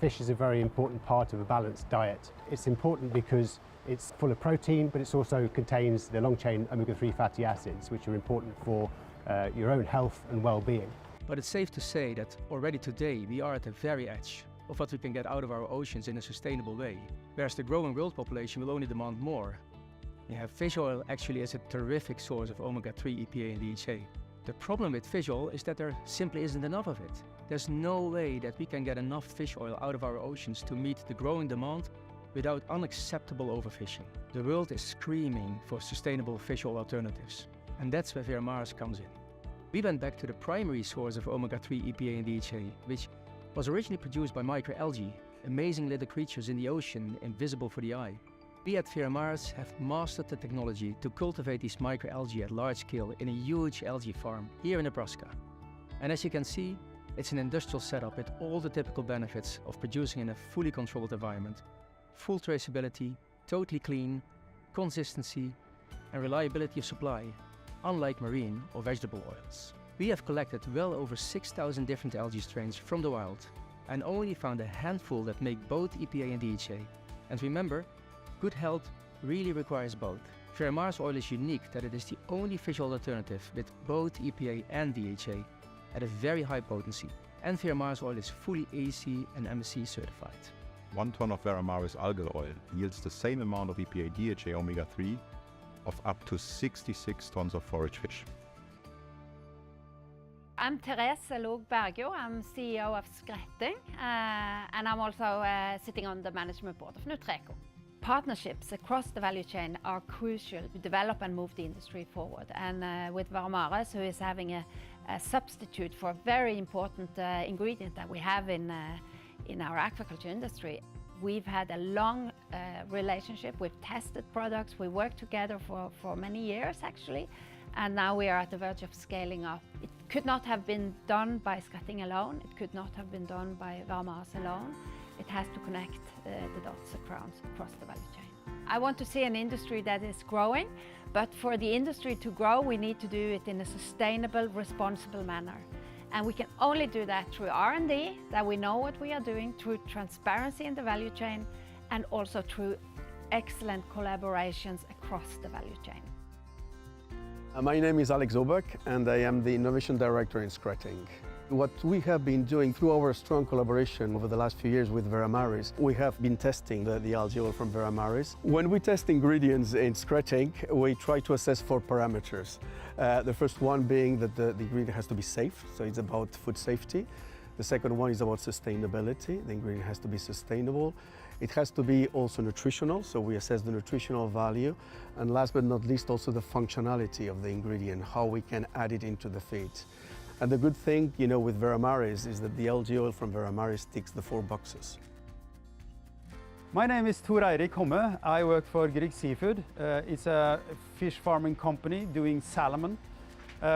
Fish is a very important part of a balanced diet. It's important because it's full of protein, but it also contains the long-chain omega-3 fatty acids, which are important for your own health and well-being. But it's safe to say that already today we are at the very edge of what we can get out of our oceans in a sustainable way, whereas the growing world population will only demand more. Fish oil actually is a terrific source of omega-3, EPA and DHA. The problem with fish oil is that there simply isn't enough of it. There's no way that we can get enough fish oil out of our oceans to meet the growing demand without unacceptable overfishing. The world is screaming for sustainable fish oil alternatives, and that's where Veramaris comes in. We went back to the primary source of omega-3, EPA and DHA, which was originally produced by microalgae, amazing little creatures in the ocean invisible for the eye. We at Veramaris have mastered the technology to cultivate these microalgae at large scale in a huge algae farm here in Nebraska. And as you can see, it's an industrial setup with all the typical benefits of producing in a fully controlled environment. Full traceability, totally clean, consistency and reliability of supply, unlike marine or vegetable oils. We have collected well over 6,000 different algae strains from the wild and only found a handful that make both EPA and DHA. And remember, good health really requires both. Veramaris oil is unique that it is the only fish oil alternative with both EPA and DHA at a very high potency. And Veramaris oil is fully AC and MSC certified. 1 ton of Veramaris algal oil yields the same amount of EPA DHA omega-3 of up to 66 tons of forage fish. I'm Therese Log-Bergjo. I'm CEO of Skretting, and I'm also sitting on the management board of Nutreco. Partnerships across the value chain are crucial to develop and move the industry forward. And with Veramaris, who is having a substitute for a very important ingredient that we have in our aquaculture industry, we've had a long relationship. We've tested products. We worked together for many years, actually. And now we are at the verge of scaling up. It could not have been done by Skretting alone. It could not have been done by Veramaris alone. It has to connect the dots across the value chain. I want to see an industry that is growing, but for the industry to grow, we need to do it in a sustainable, responsible manner. And we can only do that through R&D, that we know what we are doing, through transparency in the value chain, and also through excellent collaborations across the value chain. My name is Alex Oberg, and I am the Innovation Director in Skretting. What we have been doing through our strong collaboration over the last few years with Veramaris, we have been testing the algae oil from Veramaris. When we test ingredients in Skretting, we try to assess 4 parameters. The first one being that the ingredient has to be safe, so it's about food safety. The second one is about sustainability. The ingredient has to be sustainable. It has to be also nutritional, so we assess the nutritional value. And last but not least, also the functionality of the ingredient, how we can add it into the feed. And the good thing, with Veramaris is that the algae oil from Veramaris ticks the 4 boxes. My name is Tor Eirik Homme. I work for Grieg Seafood. It's a fish farming company doing salmon.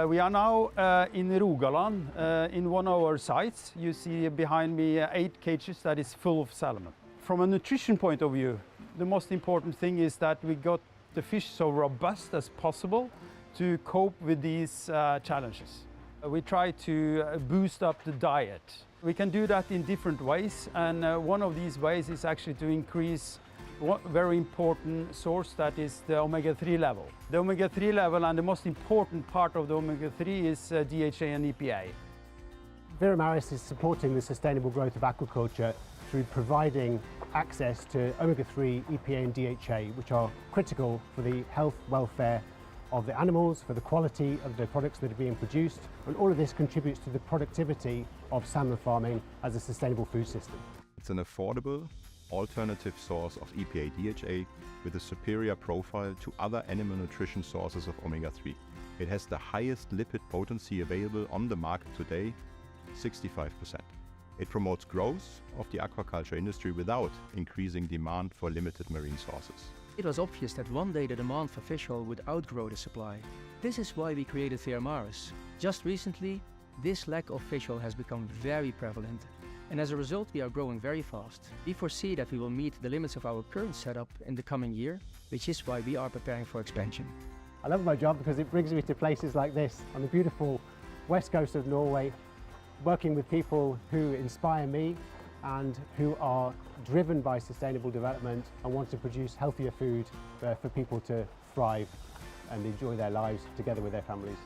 We are now in Rogaland in one of our sites. You see behind me 8 cages that is full of salmon. From a nutrition point of view, the most important thing is that we got the fish so robust as possible to cope with these challenges. We try to boost up the diet. We can do that in different ways, and one of these ways is actually to increase one very important source, that is the omega-3 level. The omega-3 level, and the most important part of the omega-3 is DHA and EPA. Veramaris is supporting the sustainable growth of aquaculture through providing access to omega-3, EPA and DHA, which are critical for the health, welfare of the animals, for the quality of the products that are being produced, and all of this contributes to the productivity of salmon farming as a sustainable food system. It's an affordable, alternative source of EPA DHA with a superior profile to other animal nutrition sources of omega-3. It has the highest lipid potency available on the market today, 65%. It promotes growth of the aquaculture industry without increasing demand for limited marine sources. It was obvious that one day the demand for fish oil would outgrow the supply. This is why we created Veramaris. Just recently, this lack of fish oil has become very prevalent, and as a result we are growing very fast. We foresee that we will meet the limits of our current setup in the coming year, which is why we are preparing for expansion. I love my job because it brings me to places like this on the beautiful west coast of Norway, working with people who inspire me and who are driven by sustainable development and want to produce healthier food for people to thrive and enjoy their lives together with their families.